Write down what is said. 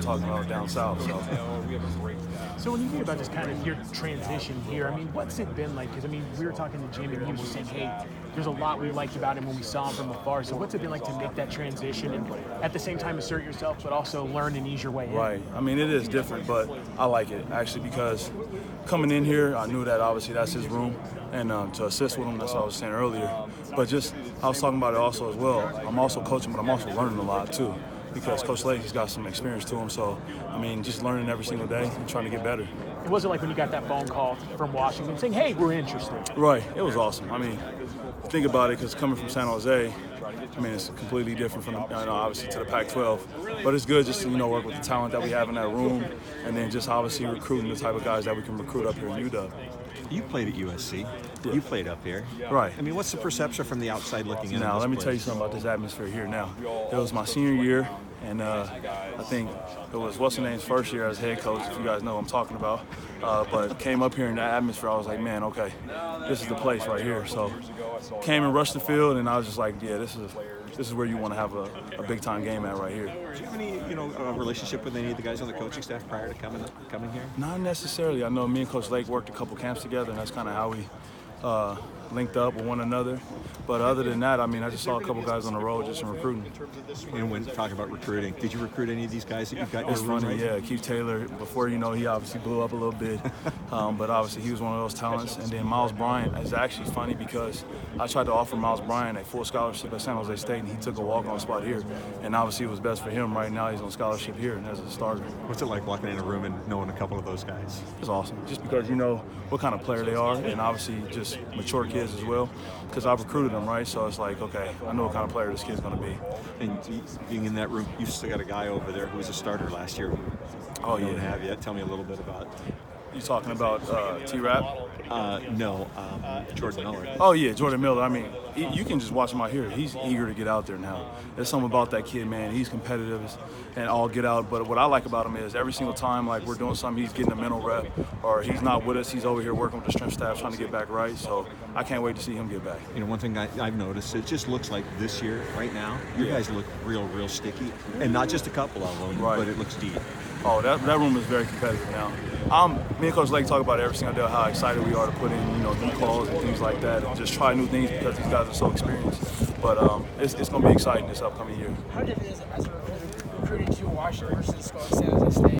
talking about down south. So when you think about just kind of your transition here, I mean, what's it been like? Because, I mean, we were talking to Jimmy, and he was just saying, hey, there's a lot we liked about him when we saw him from afar. So what's it been like to make that transition and at the same time assert yourself, but also learn and ease your way in? Right. I mean, it is different, but I like it, actually, because coming in here, I knew that obviously that's his room, and to assist with him, that's what I was saying earlier. But just, I was talking about it also as well. I'm also coaching, but I'm also learning a lot, too, because Coach Lake, he's got some experience to him. So, I mean, just learning every single day and trying to get better. It wasn't like when you got that phone call from Washington saying, hey, we're interested. Right. It was awesome. I mean, think about it, because coming from San Jose, I mean, it's completely different from, obviously, to the Pac-12. But it's good just to, work with the talent that we have in that room, and then just obviously recruiting the type of guys that we can recruit up here in UW. You played at USC. Yeah. You played up here. Right. I mean, what's the perception from the outside looking in? Now, let me tell you something about this atmosphere here now. It was my senior year, and I think it was what's-her-name's first year as head coach, if you guys know what I'm talking about. But came up here in that atmosphere, I was like, man, okay, this is the place right here. So came and rushed the field, and I was just like, yeah, this is where you want to have a big-time game at right here. Do you have any, relationship with any of the guys on the coaching staff prior to coming here? Not necessarily. I know me and Coach Lake worked a couple camps together, and that's kind of how we linked up with one another. But other than that, I mean, I just saw a couple guys on the road just in recruiting. And when talking about recruiting, did you recruit any of these guys that you've got? It's funny, yeah. Keith Taylor, before he obviously blew up a little bit, but obviously he was one of those talents. And then Miles Bryant is actually funny because I tried to offer Miles Bryant a full scholarship at San Jose State, and he took a walk-on spot here. And obviously it was best for him. Right now he's on scholarship here and as a starter. What's it like walking in a room and knowing a couple of those guys? It's awesome, just because you know what kind of player they are, and obviously just mature kids as well, because I've recruited them, right? So it's like, okay, I know what kind of player this kid's going to be. And being in that room, you've still got a guy over there who was a starter last year. Oh, you yeah. don't have yet. Tell me a little bit about. You talking about T-Rap? No, Jordan Miller. Oh, yeah, Jordan Miller. I mean, you can just watch him out here. He's eager to get out there now. There's something about that kid, man. He's competitive and all get out. But what I like about him is every single time, like, we're doing something, he's getting a mental rep, or he's not with us. He's over here working with the strength staff trying to get back right. So I can't wait to see him get back. One thing I've noticed, it just looks like this year, right now, you guys look real sticky. And not just a couple of them, right, but it looks deep. Oh, that room is very competitive now. Me and Coach Lake talk about it every single day, how excited we are to put in, new calls and things like that, and just try new things because these guys are so experienced. But it's going to be exciting this upcoming year. How different is it as a recruiting to Washington versus San Jose State?